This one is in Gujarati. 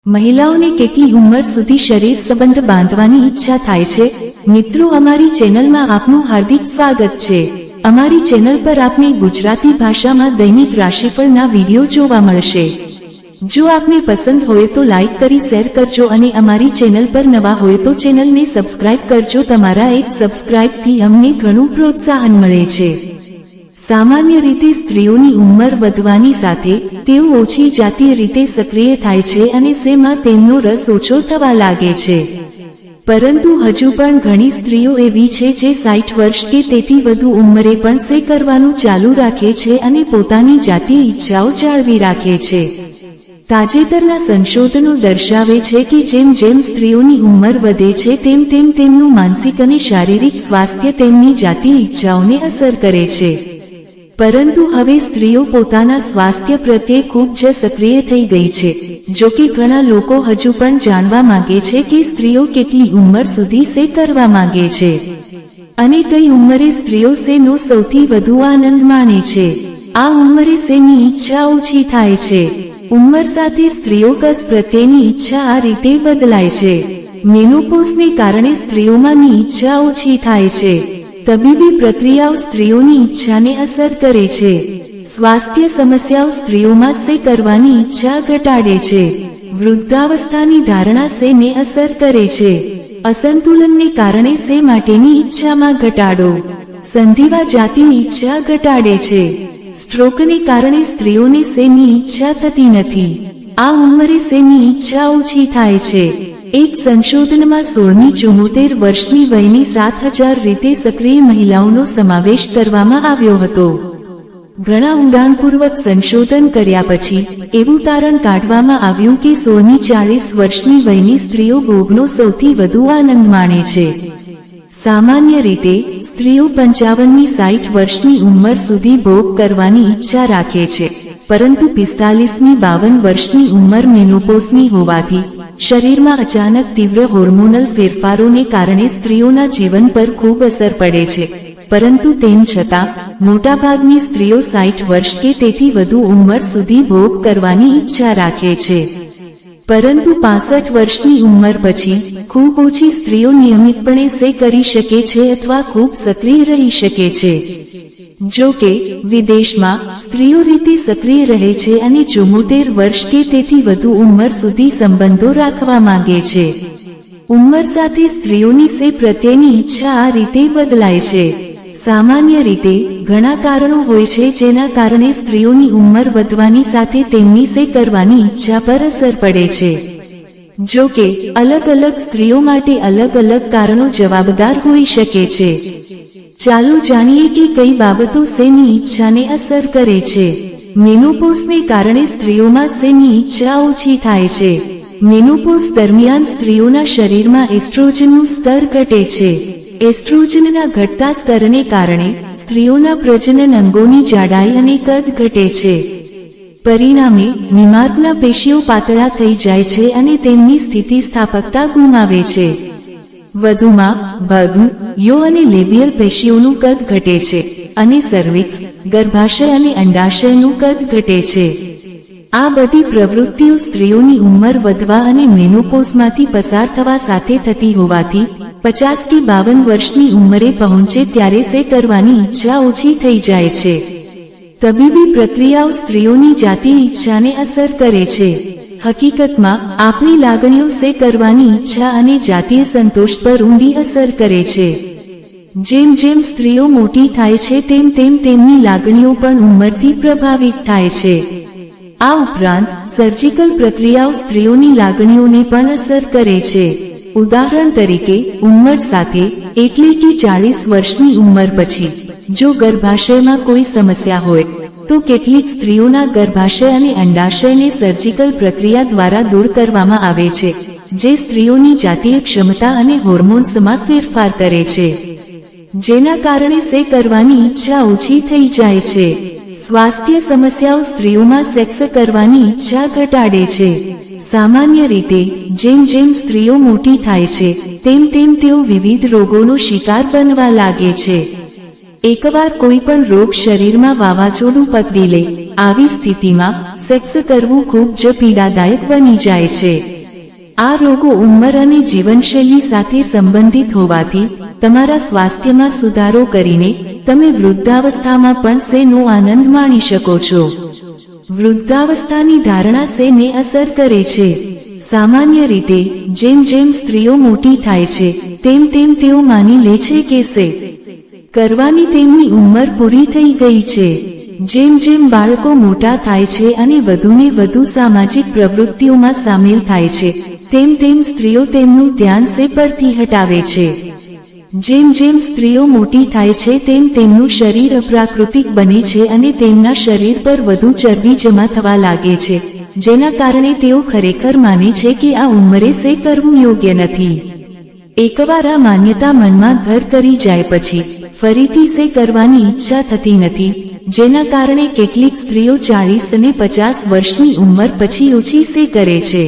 મહિલાઓને કેટલી ઉંમર સુધી શરીર સંબંધ બાંધવાની ઈચ્છા થાય છે? મિત્રો, અમારી ચેનલમાં આપનું હાર્દિક સ્વાગત છે। અમારી ચેનલ પર આપને ગુજરાતી ભાષામાં દૈનિક રાશિફળના વિડીયો જોવા મળશે। જો આપને પસંદ હોય તો લાઈક કરી શેર કરજો અને અમારી ચેનલ પર નવા હોય તો ચેનલને સબસ્ક્રાઇબ કરજો। તમારા એક સબસ્ક્રાઇબથી અમને ઘણું પ્રોત્સાહન મળે છે। સામાન્ય રીતે સ્ત્રીઓની ઉંમર વધવાની સાથે તેઓ ઓછી જાતીય રીતે સક્રિય થાય છે અને સેમાં તેમનો રસ ઓછો થવા લાગે છે। પરંતુ હજુ પણ ઘણી સ્ત્રીઓ એવી છે જે 60 વર્ષ કે તેથી વધુ ઉંમરે પણ સે કરવાનું ચાલુ રાખે છે અને પોતાની જાતીય ઈચ્છાઓ જાળવી રાખે છે। તાજેતરના સંશોધનો દર્શાવે છે કે જેમ જેમ સ્ત્રીઓની ઉંમર વધે છે તેમ તેમ તેમનું માનસિક અને શારીરિક સ્વાસ્થ્ય તેમની જાતીય ઈચ્છાઓને અસર કરે છે। પરંતુ હવે સ્ત્રીઓ પોતાના સ્વાસ્થ્ય પ્રત્યે ખૂબ જ સક્રિય થઈ ગઈ છે। જો કે ઘણા લોકો હજુ પણ જાણવા માંગે છે કે સ્ત્રીઓ કેટલી ઉંમર સુધી સે કરવા માંગે છે અને કઈ ઉંમરે સ્ત્રીઓ સેનો સૌથી વધુ આનંદ માણે છે। આ ઉંમરે સેની ઈચ્છા ઓછી થાય છે। ઉંમર સાથે સ્ત્રીઓ કસ પ્રત્યેની ઈચ્છા આ રીતે બદલાય છે। મેનોપોઝને કારણે સ્ત્રીઓમાંની ઈચ્છા ઓછી થાય છે। તબીબી પ્રક્રિયાઓ સ્ત્રીઓની ઈચ્છાને અસર કરે છે। સ્વાસ્થ્ય સમસ્યાઓ સ્ત્રીઓમાં સે કરવાની ઈચ્છા ઘટાડે છે। વૃદ્ધાવસ્થાની ધારણા સેને અસર કરે છે। અસંતુલનને કારણે સે માટેની ઈચ્છામાં ઘટાડો, સંધિવા જાતીય ઈચ્છા ઘટાડે છે। સ્ટ્રોકને કારણે સ્ત્રીઓને સેની ઈચ્છા થતી નથી। આ ઉંમરે સેની ઈચ્છા ઓછી થાય છે। એક સંશોધનમાં 16-74 વર્ષની વયની 7000 રીતે સક્રિય મહિલાઓનો સમાવેશ કરવામાં આવ્યો હતો। ઘણા ઊંડાણપૂર્વક સંશોધન કર્યા પછી એવું તારણ કાઢવામાં આવ્યું કે 16-40 વર્ષની વયની સ્ત્રીઓ ભોગનો સૌથી વધુ આનંદ માણે છે। સામાન્ય રીતે સ્ત્રીઓ 55-60 વર્ષની ઉંમર સુધી ભોગ કરવાની ઈચ્છા રાખે છે, પરંતુ 45-52 વર્ષની ઉંમર મેનોપોઝની હોવાથી શરીરમાં અચાનક તીવ્ર હોર્મોનલ ફેરફારોને કારણે સ્ત્રીઓના જીવન પર ખૂબ અસર પડે છે। પરંતુ તેમ છતાં મોટાભાગની સ્ત્રીઓ 60 વર્ષ કે તેથી વધુ ઉંમર સુધી ભોગ કરવાની ઈચ્છા રાખે છે। પરંતુ 65 વર્ષની ઉંમર પછી ખૂબ ઓછી સ્ત્રીઓ નિયમિતપણે સે કરી શકે છે અથવા ખૂબ સક્રિય રહી શકે છે। જો કે વિદેશમાં સ્ત્રીઓ રીતે સક્રિય રહે છે અને 74 વર્ષ કે તેથી વધુ ઉંમર સુધી સંબંધો રાખવા માંગે છે। ઉંમર સાથે સ્ત્રીઓની સે પ્રત્યેની ઈચ્છા આ રીતે બદલાય છે। સામાન્ય રીતે ઘણા કારણો હોય છે જેના કારણે સ્ત્રીઓની ઉંમર વધવાની સાથે તેમની સે કરવાની ઈચ્છા પર અસર પડે છે। જો કે અલગ અલગ સ્ત્રીઓ માટે અલગ અલગ કારણો જવાબદાર હોઈ શકે છે। ચાલો જાણીએ કે કઈ બાબતો સેની ઈચ્છાને અસર કરે છે। મેનોપોઝને કારણે સ્ત્રીઓમાં સેની ઈચ્છા ઓછી થાય છે। મેનોપોઝ દરમિયાન સ્ત્રીઓના શરીરમાં એસ્ટ્રોજનનું સ્તર ઘટે છે। એસ્ટ્રોજનના ઘટતા સ્તરને કારણે સ્ત્રીઓના પ્રજનન અંગોની જાડાઈ અને કદ ઘટે છે। પરિણામે નિમાર્કના પેશીઓ પાતળા થઈ જાય છે અને તેમની સ્થિતિસ્થાપકતા ગુમાવે છે। વધુમાં ભગ્ન યો અને લેબિયલ પેશીઓનું કદ ઘટે છે અને સર્વિક્સ, ગર્ભાશય અને અંડાશયનું કદ ઘટે છે। આ બધી પ્રવૃત્તિઓ સ્ત્રીઓની ઉંમર વધવા અને મેનોપોઝમાંથી પસાર થવા સાથે થતી હોવાથી 50 કે 52 વર્ષની ઉંમરે પહોંચે ત્યારે સે કરવાની ઈચ્છા ઓછી થઈ જાય છે। તબીબી પ્રક્રિયાઓ સ્ત્રીઓની જાતીય ઈચ્છાને અસર કરે છે। હકીકતમાં આપણી લાગણીઓ સે કરવાની ઈચ્છા અને જાતીય સંતોષ પર ઊંડી અસર કરે છે। જેમ જેમ સ્ત્રીઓ મોટી થાય છે તેમ તેમ તેમની લાગણીઓ પણ ઉંમરથી પ્રભાવિત થાય છે। આ ઉપરાંત સર્જિકલ પ્રક્રિયાઓ સ્ત્રીઓની લાગણીઓને પણ અસર કરે છે। ઉદાહરણ તરીકે ઉંમર સાથે એટલે કે 40 વર્ષની ઉંમર પછી જો ગર્ભાશયમાં કોઈ સમસ્યા હોય તો કેટલીક સ્ત્રીઓના ગર્ભાશય અને અંડાશયને સર્જિકલ પ્રક્રિયા દ્વારા દૂર કરવામાં આવે છે, જે સ્ત્રીઓની જાતીય ક્ષમતા અને હોર્મોન્સમાં ફેરફાર કરે છે, જેના કારણે સે કરવાની ઈચ્છા ઓછી થઈ જાય છે। સ્વાસ્થ્ય સમસ્યાઓ સ્ત્રીઓમાં સેક્સ કરવાની ઈચ્છા ઘટાડે છે। સામાન્ય રીતે જેમ જેમ સ્ત્રીઓ મોટી થાય છે તેમ તેમ તેઓ વિવિધ રોગોનો શિકાર બનવા લાગે છે। એકવાર કોઈ પણ રોગ શરીરમાં વાવાઝોડું પકડી લે, આવી સ્થિતિમાં સેક્સ કરવું ખૂબ જ પીડાદાયક બની જાય છે। આ રોગો ઉંમર અને જીવનશૈલી સાથે સંબંધિત હોવાથી તમારા સ્વાસ્થ્યમાં સુધારો કરીને તમે વૃદ્ધાવસ્થામાં પણ સેનો આનંદ માણી શકો છો. વૃદ્ધાવસ્થાની ધારણા સેને અસર કરે છે. સામાન્ય રીતે જેમ જેમ સ્ત્રીઓ મોટી થાય છે તેમ તેમ તેઓ માની લે છે કે સે કરવાની તેમની ઉંમર પૂરી થઈ ગઈ છે. જેમ જેમ બાળકો મોટા થાય છે અને વધુને વધુ સામાજિક પ્રવૃત્તિઓમાં સામેલ થાય છે તેમ તેમ સ્ત્રીઓ તેમનું ધ્યાન સે પરથી હટાવે છે. જેમ જેમ સ્ત્રીઓ મોટી થાય છે તેમ તેમનું શરીર અપ્રાકૃતિક બને છે અને તેમના શરીર પર વધુ ચરબી જમા થવા લાગે છે, જેના કારણે તેઓ ખરેખર માને છે કે આ ઉંમરે સે કરવું યોગ્ય નથી. એકવાર આ માન્યતા મનમાં ઘર કરી જાય પછી ફરીથી સે કરવાની ઈચ્છા થતી નથી, જેના કારણે કેટલીક સ્ત્રીઓ 40 અને 50 વર્ષની ઉંમર પછી ઓછી સે કરે છે.